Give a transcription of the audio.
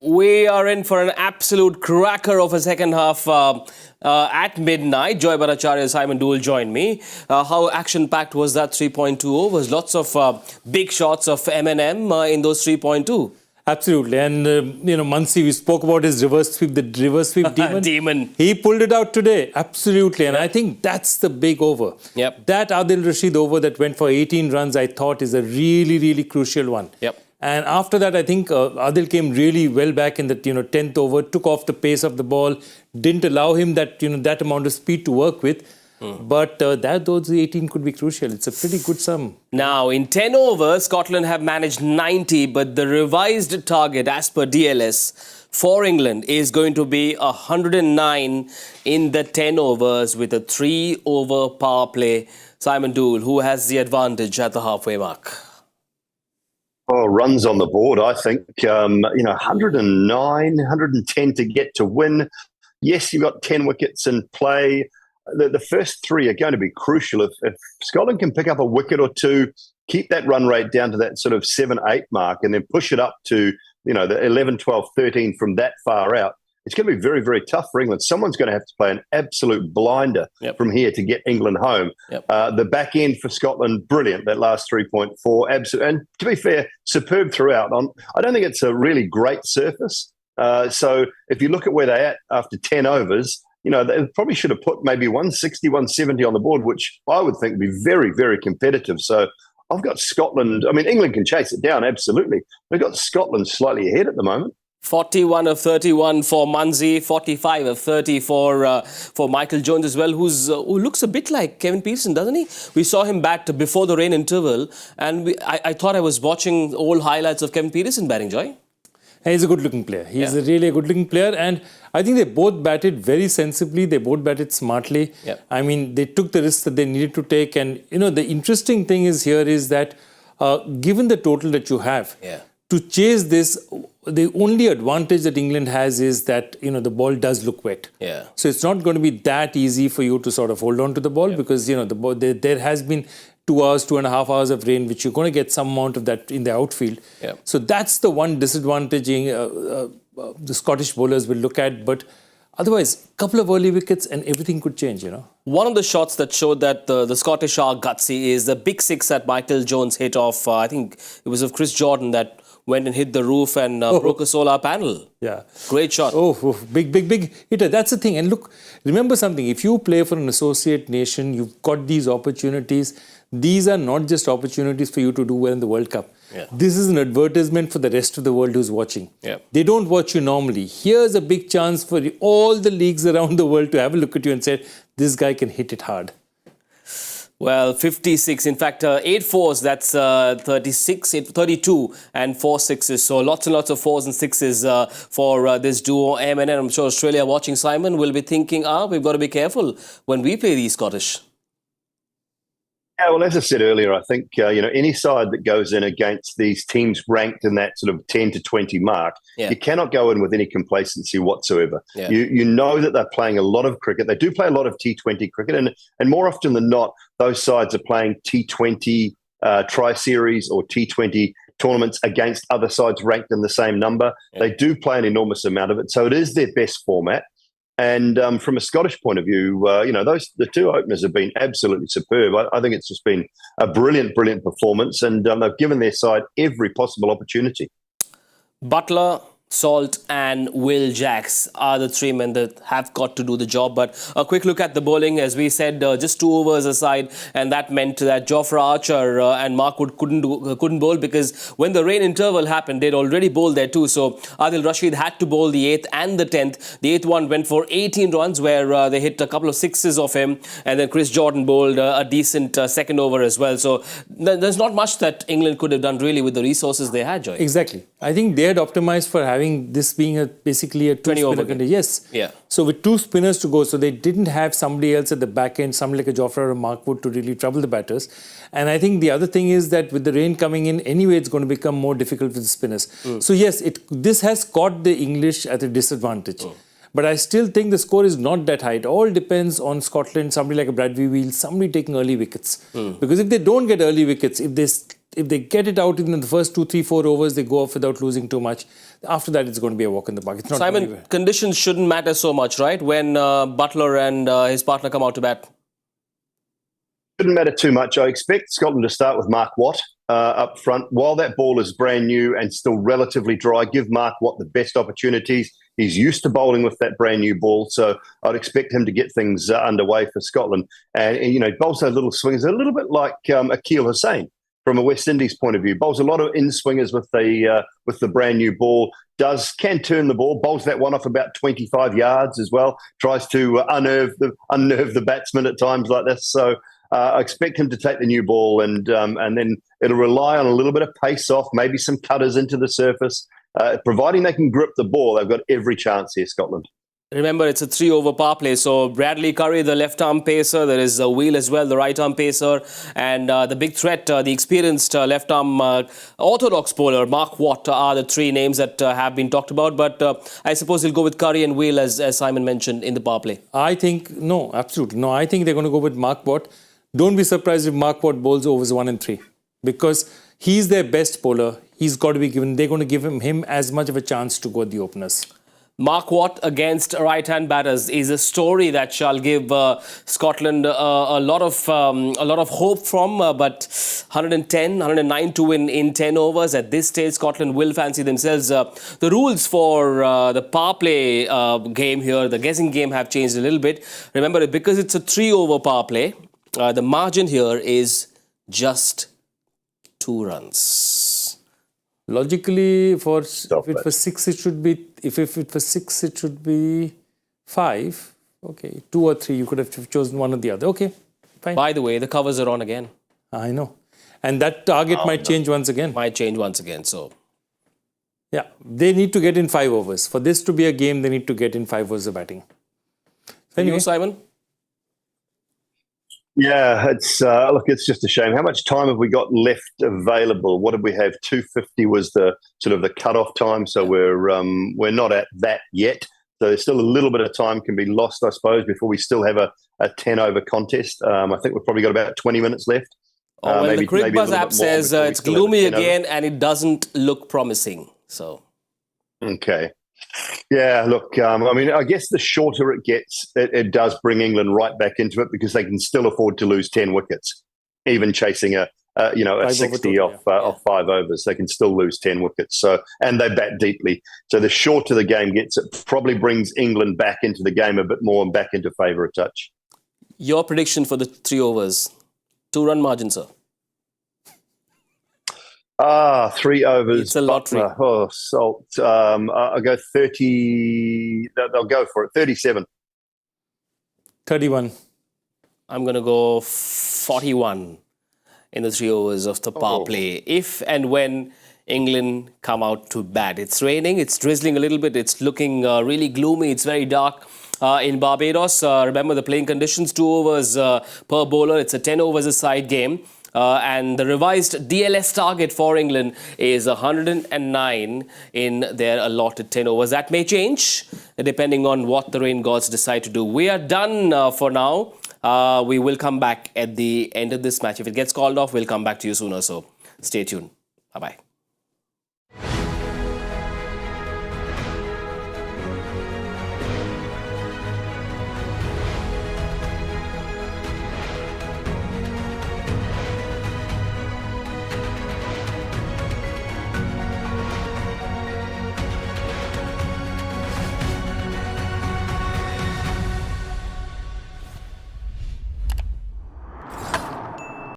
We are in for an absolute cracker of a second half at midnight. Joy Bhattacharya, Simon Doull joined me. How action-packed was that 3.2 overs? Lots of big shots of M&M in those 3.2. Absolutely. And, Muncy, we spoke about his reverse sweep, the reverse sweep demon. Demon. He pulled it out today. Absolutely. And I think that's the big over. Yep. That Adil Rashid over that went for 18 runs, I thought is a really, really crucial one. Yep. And after that, I think Adil came really well back in the 10th over, took off the pace of the ball, didn't allow him that that amount of speed to work with. But those 18 could be crucial. It's a pretty good sum. Now, in 10 overs, Scotland have managed 90, but the revised target as per DLS for England is going to be 109 in the 10 overs with a 3-over power play. Simon Doull, who has the advantage at the halfway mark? Oh, runs on the board, I think. 109, 110 to get to win. Yes, you've got 10 wickets in play. The first three are going to be crucial. If Scotland can pick up a wicket or two, keep that run rate down to that sort of 7-8 mark, and then push it up to, the 11, 12, 13 from that far out, it's going to be very, very tough for England. Someone's going to have to play an absolute blinder from here to get England home. The back end for Scotland, brilliant, that last 3.4. Absolutely. And to be fair, superb throughout. I don't think it's a really great surface. So if you look at where they're at after 10 overs, they probably should have put maybe 160, 170 on the board, which I would think would be very, very competitive. So I've got Scotland. I mean, England can chase it down, absolutely. They've got Scotland slightly ahead at the moment. 41 of 31 for Muncy, 45 of 30 for Michael Jones as well, who looks a bit like Kevin Pietersen, doesn't he? We saw him bat before the rain interval, and I thought I was watching old highlights of Kevin Pietersen batting, Joy. He's a good-looking player. He's really a good-looking player, and I think they both batted very sensibly. They both batted smartly. I mean, they took the risks that they needed to take, and the interesting thing is that given the total that you have, to chase this, the only advantage that England has is that the ball does look wet. So it's not going to be that easy for you to sort of hold on to the ball because the ball, there has been 2 hours, 2.5 hours of rain, which you're going to get some amount of that in the outfield. So that's the one disadvantage the Scottish bowlers will look at. But otherwise, a couple of early wickets and everything could change, One of the shots that showed that the Scottish are gutsy is the big six that Michael Jones hit off, I think it was of Chris Jordan, that went and hit the roof and broke a solar panel. Great shot. Big hitter. That's the thing. And look, remember something. If you play for an associate nation, you've got these opportunities. These are not just opportunities for you to do well in the World Cup. This is an advertisement for the rest of the world who's watching. They don't watch you normally. Here's a big chance for all the leagues around the world to have a look at you and say, this guy can hit it hard. Well, 56, in fact, 8 fours, that's 32 and 4 sixes. So lots and lots of 4s and 6s for this duo M&M. I'm sure Australia watching, Simon, will be thinking, we've got to be careful when we play these Scottish. Yeah, well, as I said earlier, I think, any side that goes in against these teams ranked in that sort of 10 to 20 mark, you cannot go in with any complacency whatsoever. You know that they're playing a lot of cricket. They do play a lot of T20 cricket, and more often than not, those sides are playing T20 tri-series or T20 tournaments against other sides ranked in the same number. They do play an enormous amount of it, so it is their best format. And from a Scottish point of view, the two openers have been absolutely superb. I think it's just been a brilliant, brilliant performance, and they've given their side every possible opportunity. Buttler, Salt and Will Jacks are the three men that have got to do the job. But a quick look at the bowling. As we said, just 2 overs aside, and that meant that Jofra Archer and Mark Wood couldn't bowl because when the rain interval happened, they'd already bowled there too. So Adil Rashid had to bowl the 8th and the 10th. The 8th one went for 18 runs where they hit a couple of 6s of him, and then Chris Jordan bowled a decent second over as well. So there's not much that England could have done really with the resources they had, Joy. Exactly. I think they had optimized for having this being basically a 20-over game. Yes. So with 2 spinners to go, so they didn't have somebody else at the back end, somebody like a Jofra or a Mark Wood to really trouble the batters. And I think the other thing is that with the rain coming in, anyway, it's going to become more difficult for the spinners. So yes, this has caught the English at a disadvantage. But I still think the score is not that high. It all depends on Scotland, somebody like a Bradley Wheels, somebody taking early wickets. Because if they don't get early wickets, if they if they get it out in the first 2, 3, 4 overs, they go off without losing too much. After that, it's going to be a walk in the park. It's not Simon, going to be conditions shouldn't matter so much, right? When Butler and his partner come out to bat. Shouldn't matter too much. I expect Scotland to start with Mark Watt up front. While that ball is brand new and still relatively dry, give Mark Watt the best opportunities. He's used to bowling with that brand new ball, so I'd expect him to get things underway for Scotland. And you know, bowls those little swings a little bit like Akil Hussain from a West Indies point of view. Bowls a lot of in swingers with the brand new ball. Can turn the ball. Bowls that one off about 25 yards as well. Tries to unnerve the batsman at times like this. So I expect him to take the new ball, and then it'll rely on a little bit of pace off, maybe some cutters into the surface. Providing they can grip the ball, they've got every chance here, Scotland. Remember, it's a 3-over power play. So Bradley Curry, the left-arm pacer. There is Wheel as well, the right-arm pacer. And the big threat, the experienced left-arm orthodox bowler, Mark Watt, are the three names that have been talked about. But I suppose he'll go with Curry and Wheel, as Simon mentioned, in the power play. I think, no, absolutely. No, I think they're going to go with Mark Watt. Don't be surprised if Mark Watt bowls overs 1 and 3. Because he's their best bowler. He's got to be given, they're going to give him as much of a chance to go at the openers. Mark Watt against right-hand batters is a story that shall give Scotland a lot of hope from. But 109 to win in 10 overs at this stage, Scotland will fancy themselves. The rules for the power play game here, the guessing game, have changed a little bit. Remember, because it's a 3-over power play, the margin here is just 2 runs. Logically, if it was 6, it should be. If it was 6, it should be 5. Okay, 2 or 3. You could have chosen one or the other. Okay, fine. By the way, the covers are on again. I know, and that target might change once again. Might change once again. So, yeah, they need to get in 5 overs for this to be a game. They need to get in 5 overs of batting. Anyway, you, Simon. Yeah, it's just a shame. How much time have we got left available? What did we have? 2:50 was the sort of the cut-off time, so we're not at that yet. So there's still a little bit of time can be lost, I suppose, before we still have a 10-over contest. I think we've probably got about 20 minutes left. Well, the Crickbuzz app says it's gloomy again and it doesn't look promising. So, okay. Yeah, look, I mean, I guess the shorter it gets, it does bring England right back into it because they can still afford to lose 10 wickets, even chasing a 60 off 5 overs. They can still lose 10 wickets. So, and they bat deeply. So the shorter the game gets, it probably brings England back into the game a bit more and back into favour a touch. Your prediction for the 3 overs, 2-run margin, sir. 3 overs. It's a lottery. Oh, salt. I'll go 30. They'll go for it. 37. 31. I'm going to go 41 in the 3 overs of the power play. If and when England come out to bat. It's raining. It's drizzling a little bit. It's looking really gloomy. It's very dark in Barbados. Remember the playing conditions, 2 overs per bowler. It's a 10 overs a side game. And the revised DLS target for England is 109 in their allotted 10 overs. That may change depending on what the rain gods decide to do. We are done for now. We will come back at the end of this match. If it gets called off, we'll come back to you sooner. So stay tuned. Bye-bye.